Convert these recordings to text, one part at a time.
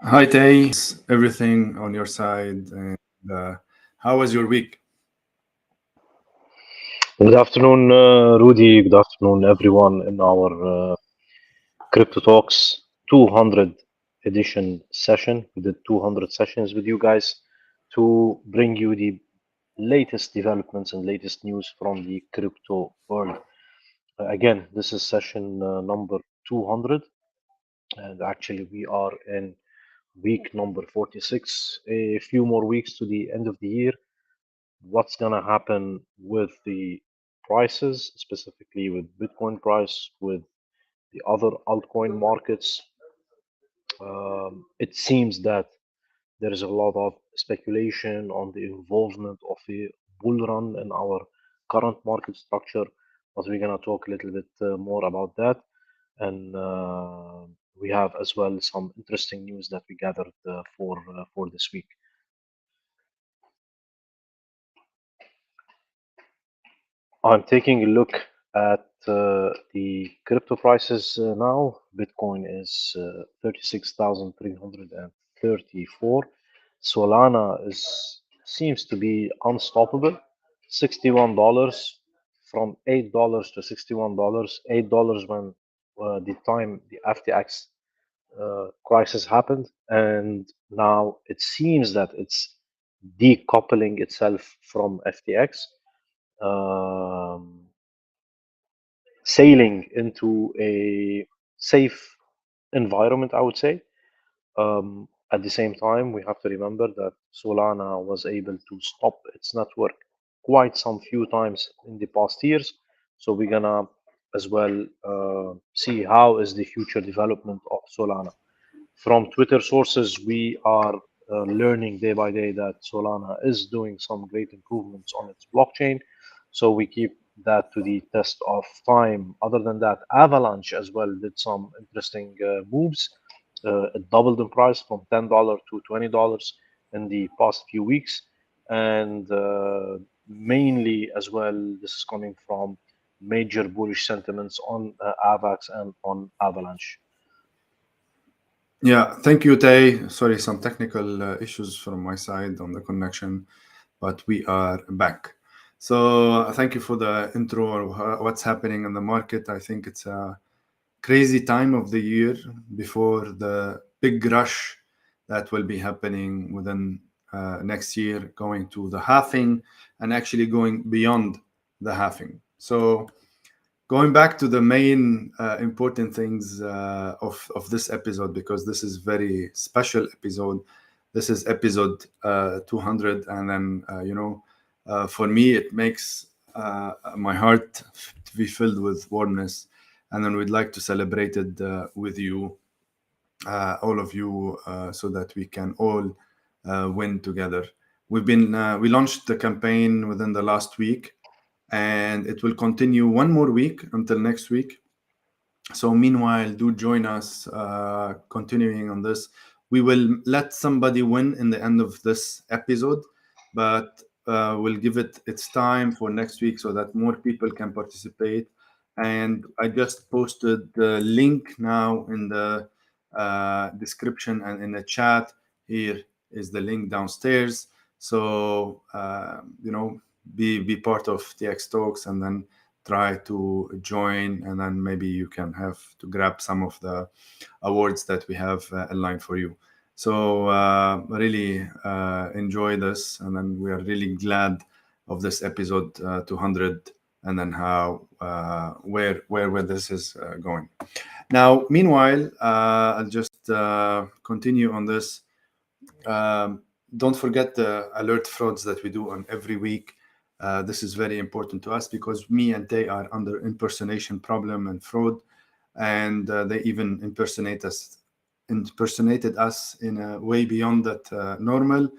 Hi, Tay. Everything on your side? And how was your week? Good afternoon, Rudy. Good afternoon, everyone, in our Crypto Talks 200 edition session. We did 200 sessions with you guys to bring you the latest developments and latest news from the crypto world. Again, this is session number 200, and actually, we are in week number 46. A few more weeks to the end of the year. What's going to happen with the prices, specifically with Bitcoin price, with the other altcoin markets? It seems that there is a lot of speculation on the involvement of the bull run in our current market structure, but we're going to talk a little bit more about that. And we have as well some interesting news that we gathered for this week. I'm taking a look at the crypto prices now. Bitcoin is 36,334. Solana seems to be unstoppable. $61 from $8 to $61. $8 when the time the FTX crisis happened, and now it seems that it's decoupling itself from FTX, um, sailing into a safe environment, I would say. At the same time, we have to remember that Solana was able to stop its network quite some few times in the past years. So we're gonna as well see how is the future development of Solana. From Twitter sources, we are learning day by day that Solana is doing some great improvements on its blockchain. So we keep that to the test of time. Other than that, Avalanche as well did some interesting moves. It doubled in price from $10 to $20 in the past few weeks. And mainly as well, this is coming from major bullish sentiments on AVAX and on Avalanche. Yeah, thank you, Tay. Sorry, some technical issues from my side on the connection, but we are back. So thank you for the intro or what's happening in the market. I think it's a crazy time of the year before the big rush that will be happening within next year, going to the halving and actually going beyond the halving. So going back to the main important things of this episode, because this is very special episode. This is episode 200, and then for me it makes my heart to be filled with warmness, and then we'd like to celebrate it with you, all of you, so that we can all win together. We launched the campaign within the last week, and it will continue one more week until next week. So meanwhile, do join us continuing on this. We will let somebody win in the end of this episode, but we'll give it its time for next week so that more people can participate. And I just posted the link now in the description and in the chat. Here is the link downstairs. So be part of TX Talks, and then try to join, and then maybe you can have to grab some of the awards that we have aligned for you. So really enjoy this, and then we are really glad of this episode 200, and then how where this is going. Now, meanwhile, I'll just continue on this. Don't forget the alert frauds that we do on every week. This is very important to us because me and they are under impersonation problem and fraud, and they even impersonated us in a way beyond that normal,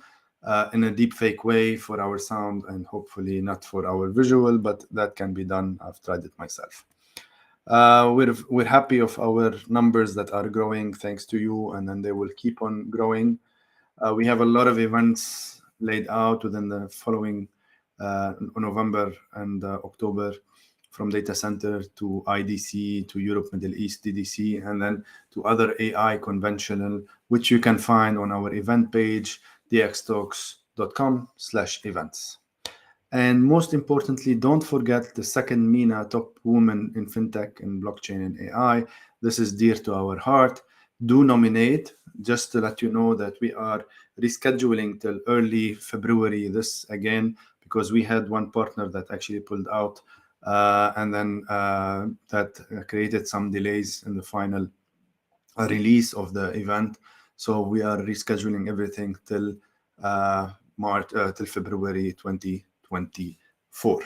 in a deep fake way for our sound and hopefully not for our visual, but that can be done. I've tried it myself. We're happy of our numbers that are growing thanks to you, and then they will keep on growing. We have a lot of events laid out within the following November and October from data center to IDC to Europe, Middle East, DDC, and then to other AI conventional, which you can find on our event page, dxtalks.com/events. And most importantly, don't forget the second MENA top woman in fintech and blockchain and AI. This is dear to our heart. Do nominate, just to let you know that we are rescheduling till early February this again, because we had one partner that actually pulled out, and then that created some delays in the final release of the event. So we are rescheduling everything till till February 2024.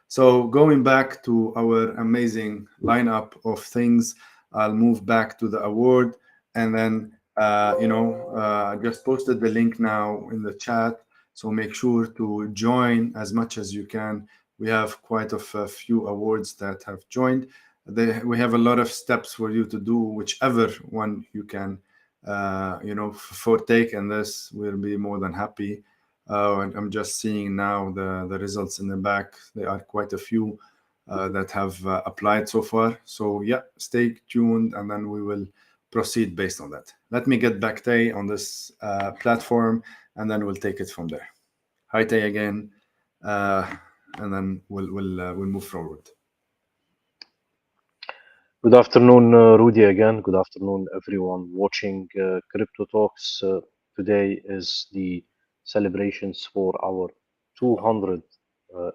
So going back to our amazing lineup of things, I'll move back to the award, and then I just posted the link now in the chat. So make sure to join as much as you can. We have quite a few awards that have joined. We have a lot of steps for you to do, whichever one you can, for take in this. We'll be more than happy. And I'm just seeing now the results in the back. There are quite a few that have applied so far. So yeah, stay tuned, and then we will proceed based on that. Let me get back Tay on this platform, and then we'll take it from there. Hi Tay again, and then we'll move forward. Good afternoon, Rudy again. Good afternoon, everyone watching Crypto Talks. Today is the celebrations for our 200th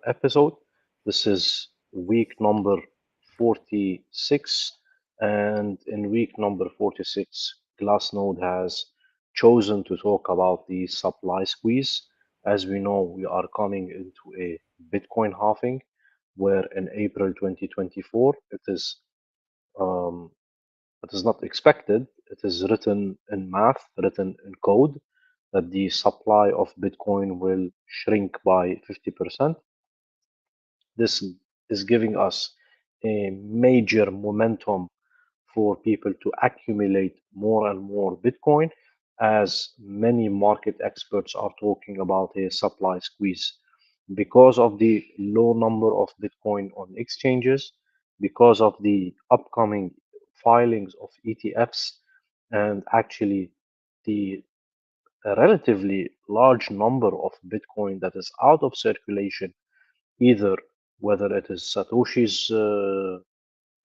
episode. This is week number 46, and in week number 46, Glassnode has chosen to talk about the supply squeeze. As we know, we are coming into a Bitcoin halving, where in April 2024, um, it is not expected. It is written in math, written in code, that the supply of Bitcoin will shrink by 50%. This is giving us a major momentum for people to accumulate more and more Bitcoin, as many market experts are talking about a supply squeeze because of the low number of Bitcoin on exchanges, because of the upcoming filings of ETFs, and actually the relatively large number of Bitcoin that is out of circulation, either whether it is Satoshi's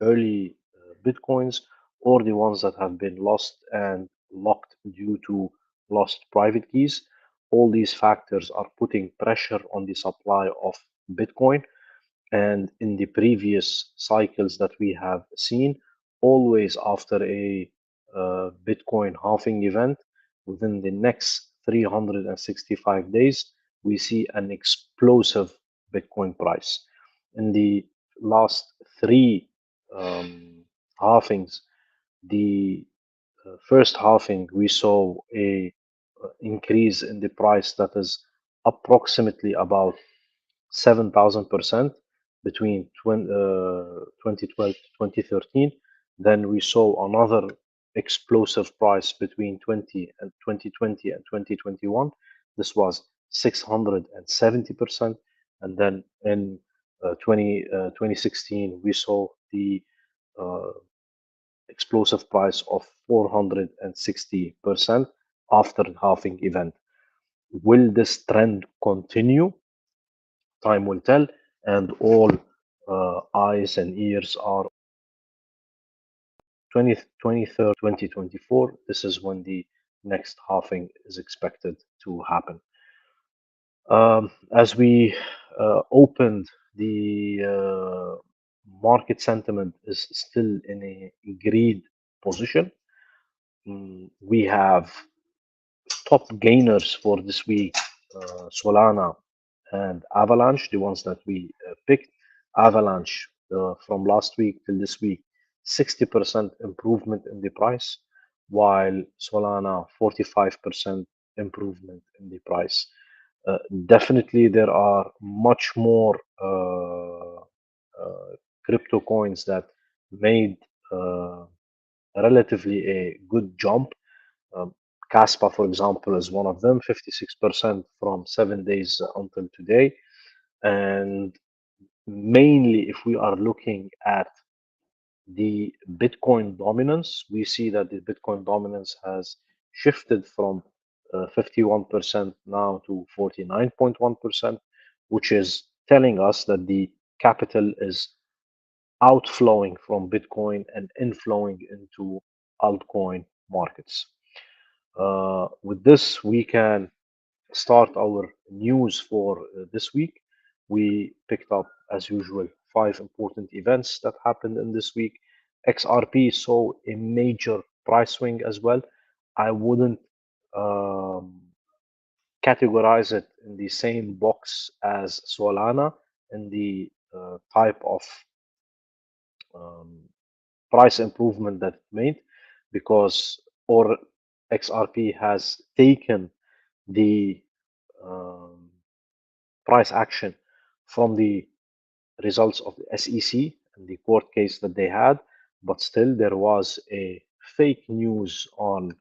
early Bitcoins or the ones that have been lost and locked due to lost private keys. All these factors are putting pressure on the supply of Bitcoin. And in the previous cycles that we have seen, always after a Bitcoin halving event, within the next 365 days, we see an explosive Bitcoin price. In the last three halvings, the first halving, we saw a increase in the price that is approximately about 7,000% between 2012 to 2013. Then we saw another explosive price between 2020 and 2021. This was 670%. And then in 2016, we saw the uh, explosive price of 460% after the halving event. Will this trend continue? Time will tell, and all eyes and ears are 23rd, 2024. This is when the next halving is expected to happen. As we opened, the market sentiment is still in a greed position. We have top gainers for this week, Solana and Avalanche, the ones that we picked. Avalanche from last week till this week, 60% improvement in the price, while Solana 45% improvement in the price. Definitely, there are much more crypto coins that made relatively a good jump. Caspa, for example, is one of them, 56% from 7 days until today. And mainly if we are looking at the Bitcoin dominance, we see that the Bitcoin dominance has shifted from 51% now to 49.1%, which is telling us that the capital is outflowing from Bitcoin and inflowing into altcoin markets. With this, we can start our news for this week. We picked up, as usual, five important events that happened in this week. XRP saw a major price swing as well. I wouldn't um, categorize it in the same box as Solana in the type of um, price improvement that it made, because or XRP has taken the um, price action from the results of the SEC and the court case that they had, but still there was a fake news on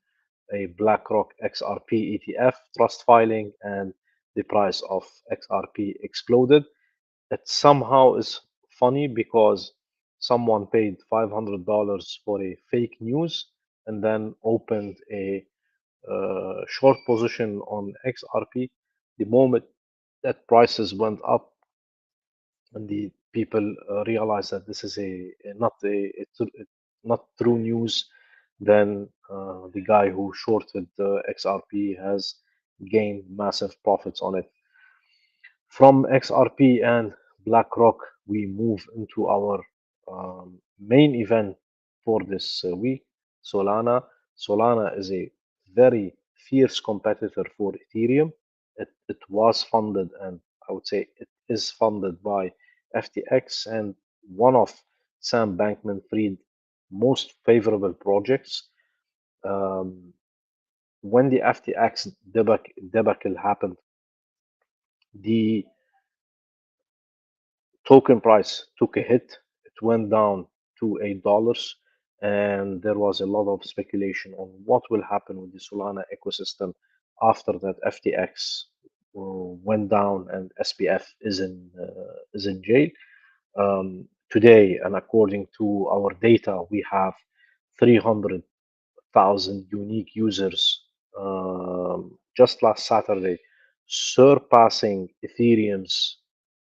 a BlackRock XRP ETF trust filing, and the price of XRP exploded. It somehow is funny because someone paid $500 for a fake news and then opened a short position on XRP. The moment that prices went up and the people realize that this is not true news, then the guy who shorted XRP has gained massive profits on it. From XRP and BlackRock, we move into our main event for this week, Solana. Solana is a very fierce competitor for Ethereum. It was funded, and I would say it is funded by FTX, and one of Sam Bankman-Fried most favorable projects. Um, when the FTX debacle happened, the token price took a hit. It went down to $8, and there was a lot of speculation on what will happen with the Solana ecosystem after that FTX went down and SBF is in jail. Today, and according to our data, we have 300,000 unique users just last Saturday, surpassing Ethereum's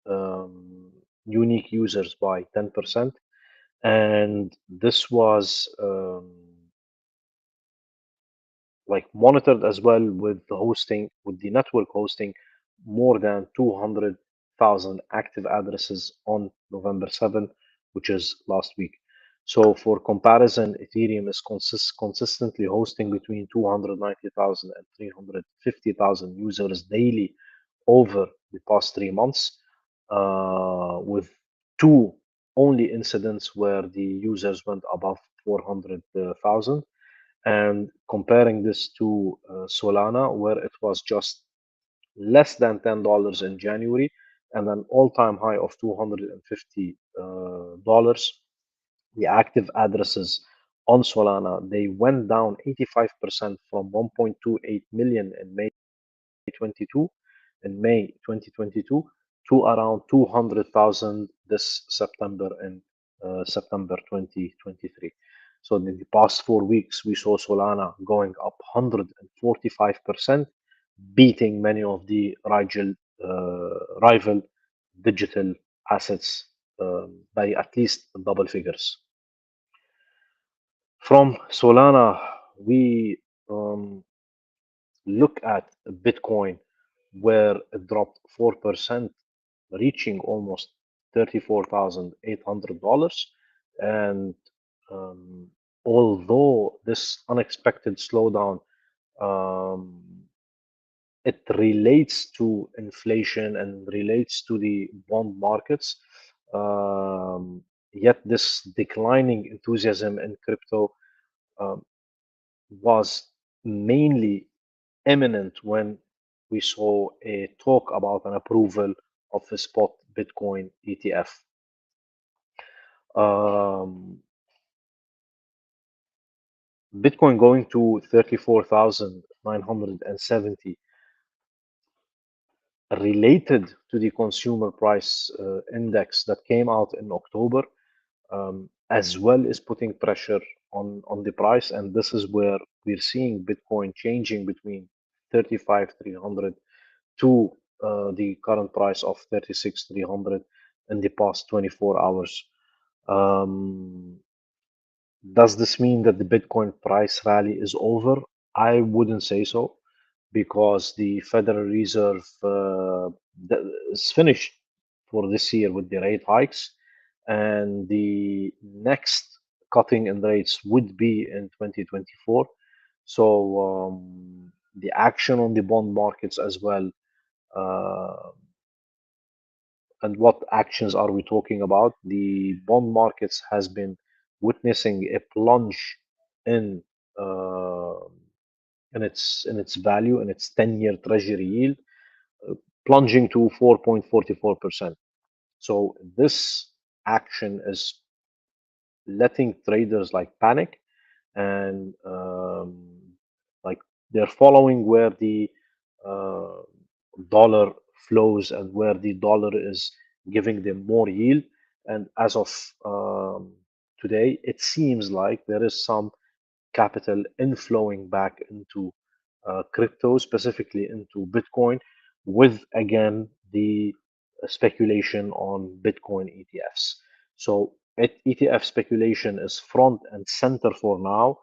um, unique users by 10%. And this was like monitored as well with the hosting, with the network hosting more than 200,000 active addresses on November 7th, which is last week. So for comparison, Ethereum is consistently hosting between 290,000 and 350,000 users daily over the past 3 months, with two only incidents where the users went above 400,000. And comparing this to Solana, where it was just less than $10 in January and an all-time high of $250. The active addresses on Solana, they went down 85% from 1.28 million in May 22 in May 2022 to around 200,000 this September in September 2023. So in the past 4 weeks, we saw Solana going up 145%, beating many of the rival digital assets by at least double figures. From Solana, we look at Bitcoin, where it dropped 4%, reaching almost $34,800. And um, although this unexpected slowdown, um, it relates to inflation and relates to the bond markets, yet this declining enthusiasm in crypto um, was mainly imminent when we saw a talk about an approval of a spot Bitcoin ETF. Um, Bitcoin going to 34,970 related to the consumer price index that came out in October, as well is putting pressure on the price. And this is where we're seeing Bitcoin changing between 35,300 to the current price of 36,300 in the past 24 hours. Um, does this mean that the Bitcoin price rally is over? I wouldn't say so, because the Federal Reserve is finished for this year with the rate hikes, and the next cutting in rates would be in 2024. So the action on the bond markets as well, uh, and what actions are we talking about? The bond markets has been witnessing a plunge in uh, in its value, in its 10-year Treasury yield, plunging to 4.44%. So this action is letting traders like panic, and like they're following where the uh, dollar flows and where the dollar is giving them more yield. And as of today, it seems like there is some capital inflowing back into crypto, specifically into Bitcoin, with again the speculation on Bitcoin ETFs. So ETF speculation is front and center for now.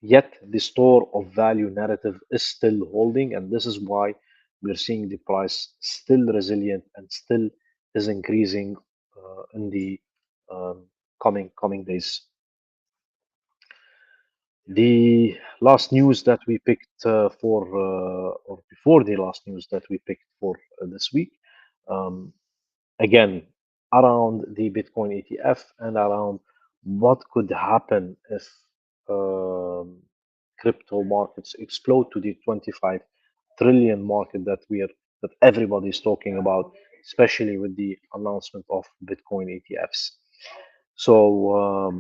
Yet the store of value narrative is still holding, and this is why we're seeing the price still resilient and still is increasing in the coming days. The last news that we picked or before the last news that we picked for this week, um, again, around the Bitcoin ETF and around what could happen if um, crypto markets explode to the 25 trillion market that everybody is talking about, especially with the announcement of Bitcoin ETFs. So,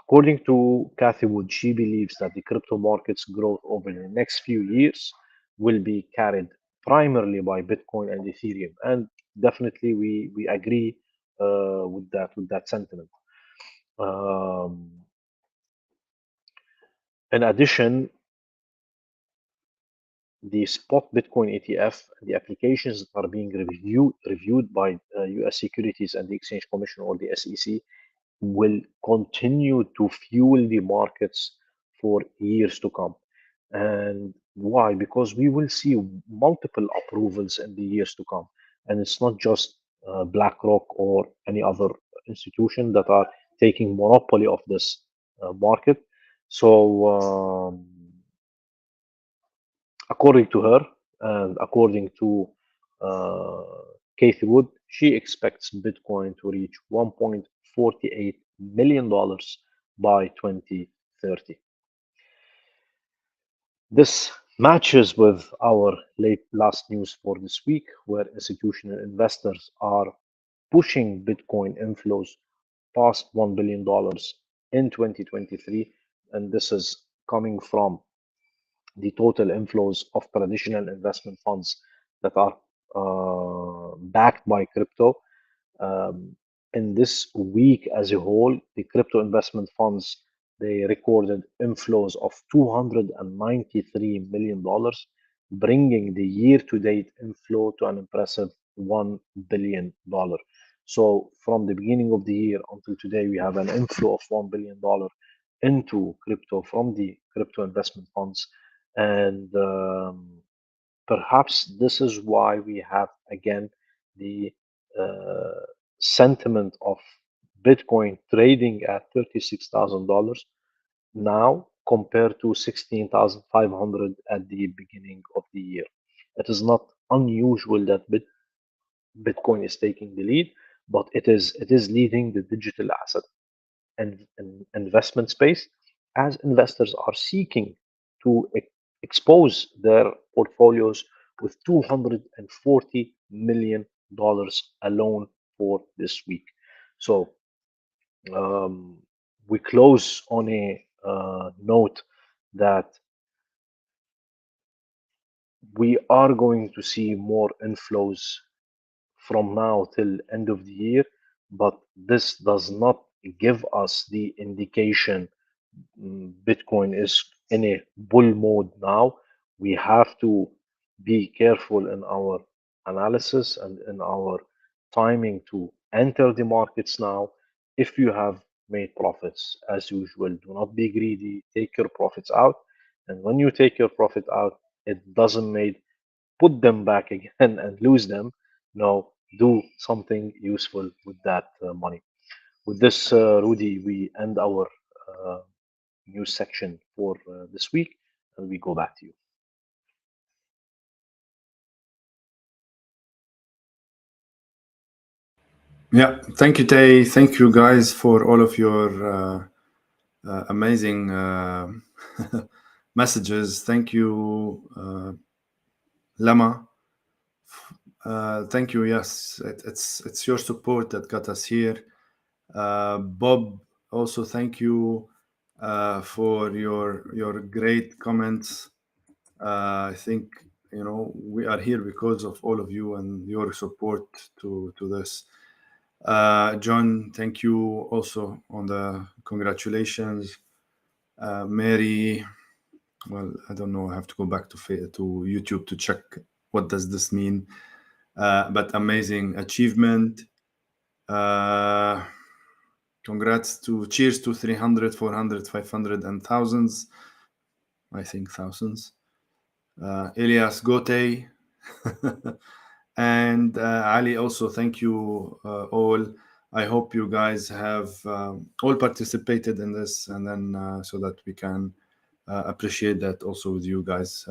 according to Cathy Wood, she believes that the crypto market's growth over the next few years will be carried primarily by Bitcoin and Ethereum, and definitely we agree with that sentiment. Um, in addition, the spot Bitcoin ETF, the applications that are being reviewed by U.S. Securities and the Exchange Commission, or the SEC, will continue to fuel the markets for years to come. And why? Because we will see multiple approvals in the years to come. And it's not just BlackRock or any other institution that are taking monopoly of this market. So, according to her, and according to uh, Kathy Wood, she expects Bitcoin to reach $1.48 million by 2030. This matches with our last news for this week, where institutional investors are pushing Bitcoin inflows past $1 billion in 2023. And this is coming from the total inflows of traditional investment funds that are backed by crypto. Um, in this week as a whole, the crypto investment funds, they recorded inflows of $293 million, bringing the year-to-date inflow to an impressive $1 billion. So from the beginning of the year until today, we have an inflow of $1 billion into crypto from the crypto investment funds. And perhaps this is why we have again the uh, sentiment of Bitcoin trading at $36,000 now, compared to 16,500 at the beginning of the year. It is not unusual that Bitcoin is taking the lead, but it is leading the digital asset and investment space, as investors are seeking to expose their portfolios with $240 million alone for this week. So um, we close on a note that we are going to see more inflows from now till end of the year, but this does not give us the indication Bitcoin is in a bull mode now. We have to be careful in our analysis and in our timing to enter the markets now. If you have made profits, as usual, do not be greedy. Take your profits out, and when you take your profit out, it doesn't mean put them back again and lose them. No, do something useful with that money. With this, Rudy, we end our uh, news section for this week, and we go back to you. Yeah, thank you, Tay. Thank you, guys, for all of your amazing messages. Thank you, Lama. Thank you. Yes, it's your support that got us here. Bob, also thank you for your great comments. I think we are here because of all of you and your support to this. John, thank you also on the congratulations. Mary, well, I don't know. I have to go back to YouTube to check what does this mean. But amazing achievement. Uh, Congrats to cheers to 300, 400, 500, and thousands. I think thousands. Elias Gote. And Ali, also thank you all. I hope you guys have all participated in this, and then so that we can appreciate that also with you guys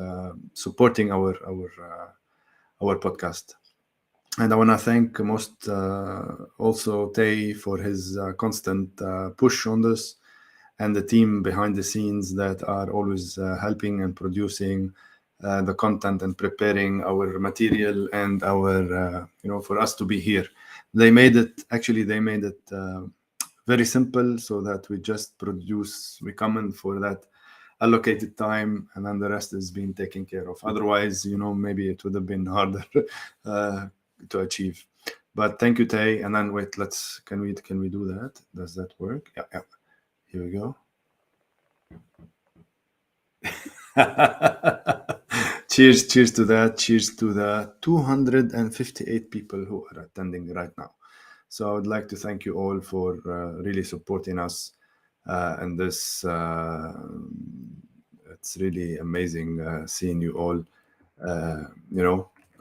supporting our podcast. And I want to thank most also Tay for his constant push on this, and the team behind the scenes that are always helping and producing the content and preparing our material and our for us to be here. They made it very simple so that we just produce, we come in for that allocated time, and then the rest is being taken care of. Otherwise, maybe it would have been harder to achieve. But thank you, Tay. And then wait, can we do that? Does that work? Yeah, yeah. Here we go. Cheers to that. Cheers to the 258 people who are attending right now. So I would like to thank you all for really supporting us and this. It's really amazing seeing you all.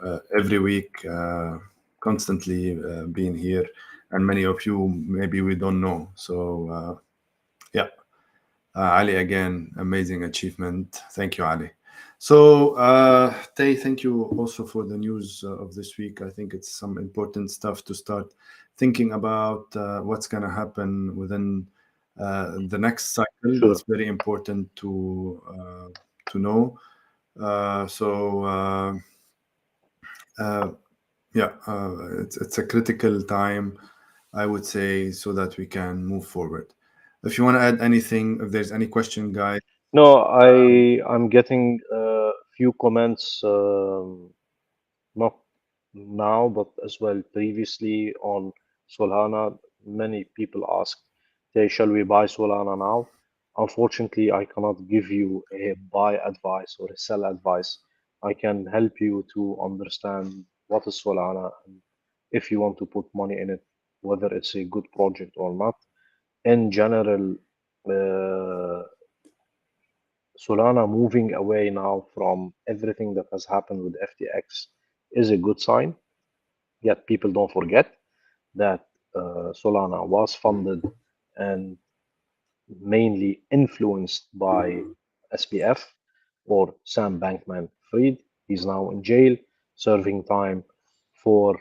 Uh, every week, constantly being here, and many of you maybe we don't know. So yeah. Ali, again, amazing achievement. Thank you, Ali. So, Tay, thank you also for the news of this week. I think it's some important stuff to start thinking about what's going to happen within the next cycle. Sure. It's very important to know. So, uh, yeah, it's a critical time, I would say, so that we can move forward. If you want to add anything, if there's any question, guys. No, Um, I'm getting a few comments, not now, but as well previously on Solana. Many people asked, "Hey, shall we buy Solana now?" Unfortunately, I cannot give you a buy advice or a sell advice. I can help you to understand what is Solana and if you want to put money in it, whether it's a good project or not. In general, uh, Solana moving away now from everything that has happened with FTX is a good sign. Yet people don't forget that Solana was funded and mainly influenced by SBF or Sam Bankman Fried. He's now in jail serving time for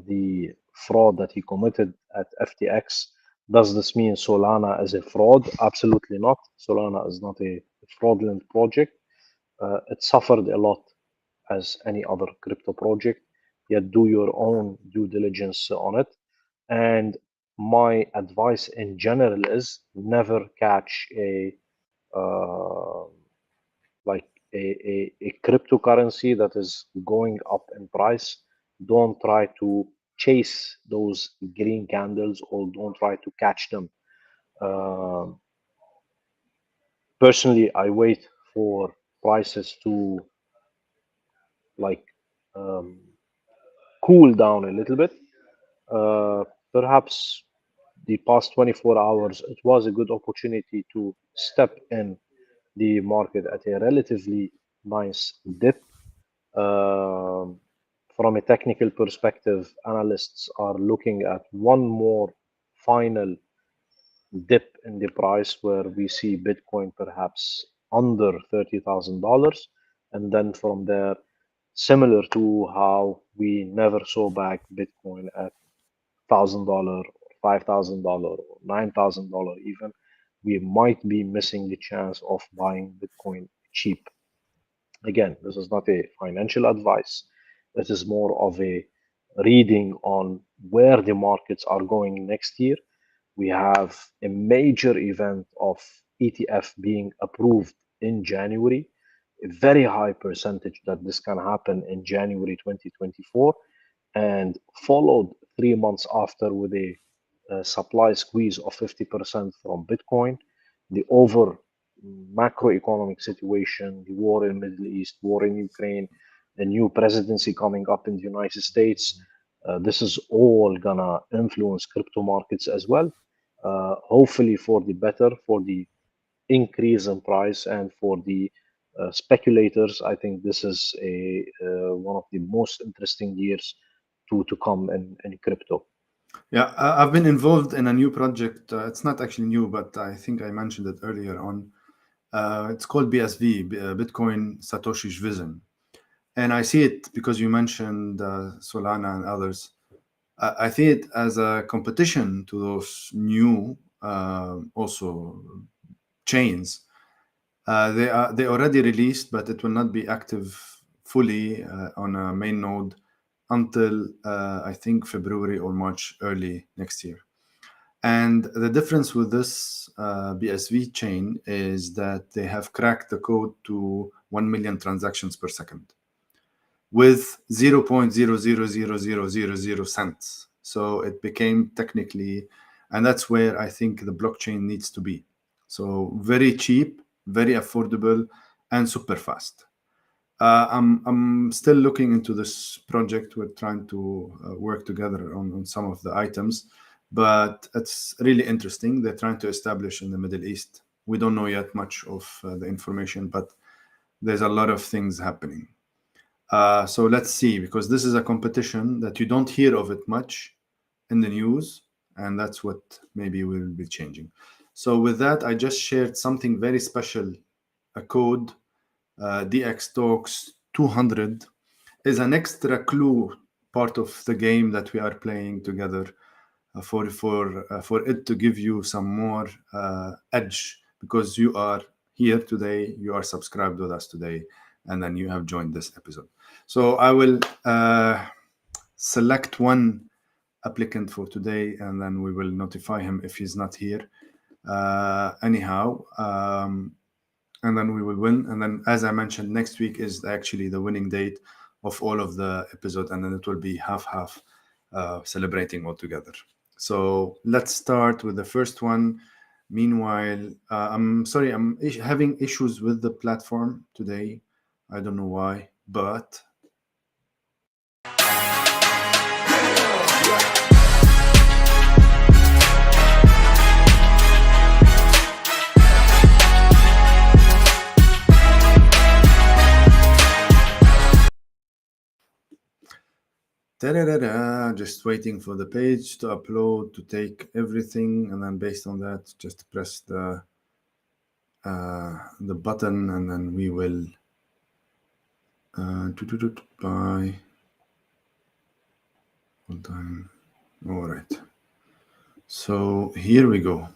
the fraud that he committed at FTX. Does this mean Solana is a fraud? Absolutely not. Solana is not a fraudulent project. It suffered a lot as any other crypto project, yet do your own due diligence on it. And my advice in general is never catch a uh, like a cryptocurrency that is going up in price, don't try to chase those green candles or don't try to catch them. Um Personally, I wait for prices to like um, cool down a little bit. Perhaps the past 24 hours, it was a good opportunity to step in the market at a relatively nice dip. Um, from a technical perspective, analysts are looking at one more final dip in the price where we see Bitcoin perhaps under $30,000. And then from there, similar to how we never saw back Bitcoin at $1,000 or $5,000 or $9,000 even, we might be missing the chance of buying Bitcoin cheap. Again, this is not a financial advice. This is more of a reading on where the markets are going next year. We have a major event of ETF being approved in January, a very high percentage that this can happen in January 2024, and followed 3 months after with a supply squeeze of 50% from Bitcoin. The over macroeconomic situation, the war in Middle East, war in Ukraine, the new presidency coming up in the United States, this is all gonna influence crypto markets as well. Hopefully for the better, for the increase in price, and for the speculators, I think this is a one of the most interesting years to come in crypto. Yeah, I've been involved in a new project. It's not actually new, but I think I mentioned it earlier on. It's called BSV, Bitcoin Satoshi's Vision. And I see it because you mentioned Solana and others. I see it as a competition to those new also chains. They already released, but it will not be active fully on a main node until I think February or March early next year. And the difference with this BSV chain is that they have cracked the code to 1 million transactions per second with 0.0000000 cents. So it became technically, and that's where I think the blockchain needs to be. So very cheap, very affordable, and super fast. I'm still looking into this project. We're trying to work together on some of the items, but it's really interesting. They're trying to establish in the Middle East. We don't know yet much of the information, but there's a lot of things happening. So let's see, because this is a competition that you don't hear of it much in the news, and that's what maybe will be changing. So with that, I just shared something very special, a code, DX Talks 200 is an extra clue part of the game that we are playing together for it to give you some more edge, because you are here today, you are subscribed with us today, and then you have joined this episode. So I will select one applicant for today, and then we will notify him if he's not here. Anyhow, and then we will win. And then, as I mentioned, next week is actually the winning date of all of the episode, and then it will be half celebrating all together. So let's start with the first one. Meanwhile, I'm sorry, I'm having issues with the platform today. I don't know why, but just waiting for the page to upload, to take everything, and then based on that, just press the button, and then we will buy. Hold on. All right. So here we go.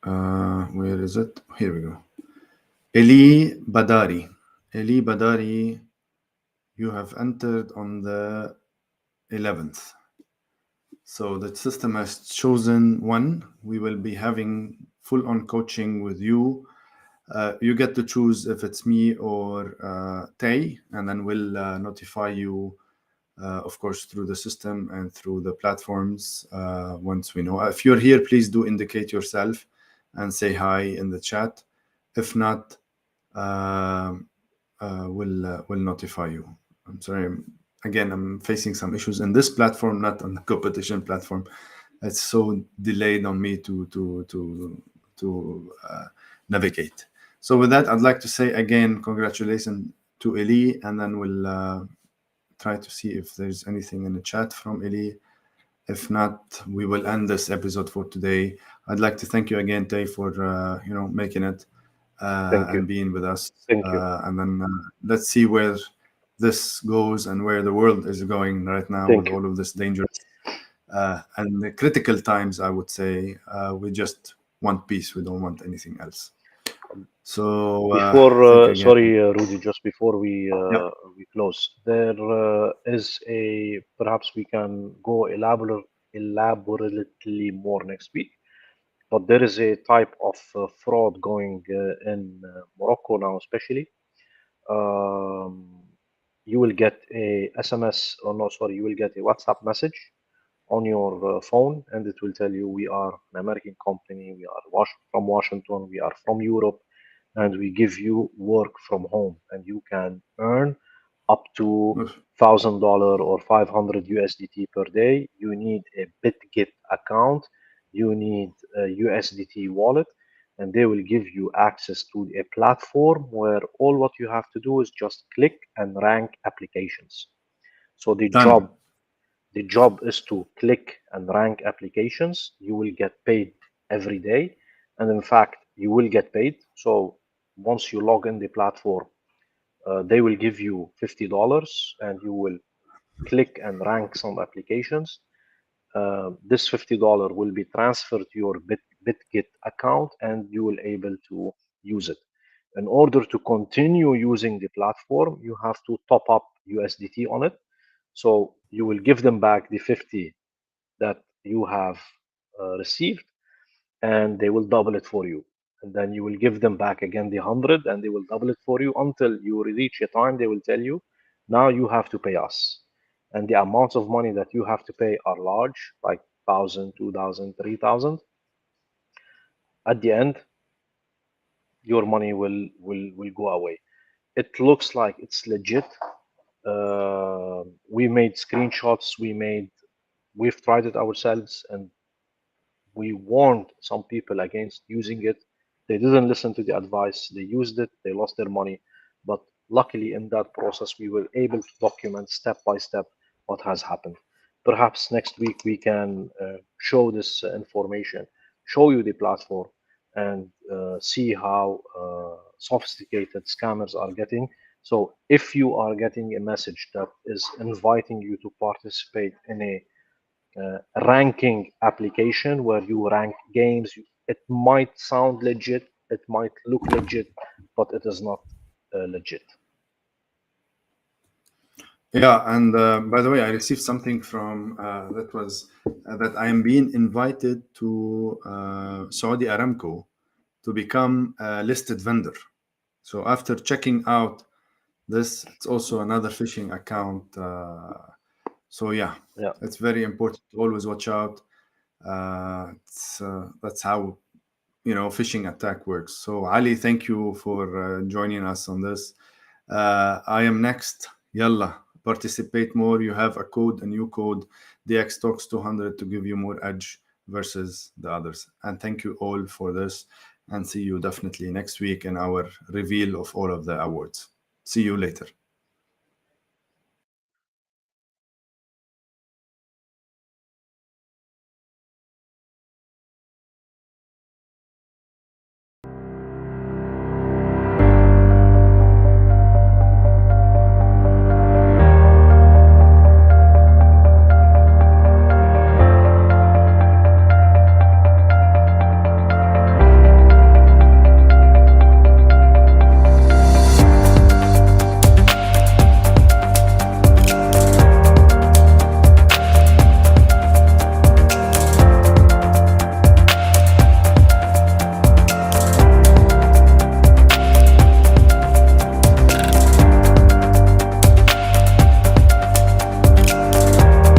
Where is it? Here we go. Eli Badari. Eli Badari, you have entered on the 11th. So the system has chosen one. We will be having full-on coaching with you You get to choose if it's me or Tay, and then we'll notify you, of course, through the system and through the platforms once we know. If you're here, please do indicate yourself and say hi in the chat. If not, we'll notify you. I'm sorry. Again, I'm facing some issues in this platform, not on the competition platform. It's so delayed on me to navigate. So with that, I'd like to say again, congratulations to Eli, and then we'll try to see if there's anything in the chat from Eli. If not, we will end this episode for today. I'd like to thank you again, Tay, for making it Thank you. and being with us. Thank you. And then let's see where this goes and where the world is going right now with Thank you. all of this dangerous and the critical times. I would say we just want peace. We don't want anything else. So Before, thank you again. sorry, Rudy, just before Yep. we close, there is a perhaps we can go elaborately more next week. But there is a type of fraud going in Morocco now, especially. Um, you will get a SMS, or no, sorry, you will get a WhatsApp message on your phone, and it will tell you we are an American company, we are from Washington, we are from Europe, and we give you work from home, and you can earn up to $1,000 or 500 USDT per day. You need a BitGet account, you need a USDT wallet, and they will give you access to a platform where all what you have to do is just click and rank applications. So Done. the job is to click and rank applications. You will get paid every day. And in fact, you will get paid. So once you log in the platform, they will give you $50 and you will click and rank some applications. This $50 will be transferred to your BitGet account and you will able to use it. In order to continue using the platform, you have to top up USDT on it. So you will give them back the 50 that you have received, and they will double it for you. And then you will give them back again the 100, and they will double it for you until you reach a time they will tell you, now you have to pay us. And the amounts of money that you have to pay are large, like 1,000, 2,000, 3,000. At the end, your money will go away. It looks like it's legit. We made screenshots. We've tried it ourselves, and we warned some people against using it. They didn't listen to the advice. They used it. They lost their money. But luckily, in that process, we were able to document step by step what has happened. Perhaps next week we can show this information, show you the platform, and see how sophisticated scammers are getting. So if you are getting a message that is inviting you to participate in a ranking application where you rank games, it might sound legit, it might look legit, but it is not legit. Yeah, and by the way, I received something from that I am being invited to Saudi Aramco to become a listed vendor. So after checking out this, it's also another phishing account. So yeah, Yeah. it's very important to always watch out. That's how phishing attack works. So Ali, thank you for joining us on this. I am next. Yalla, participate more. You have a new code, DX Talks 200, to give you more edge versus the others. And thank you all for this. And see you definitely next week in our reveal of all of the awards. See you later.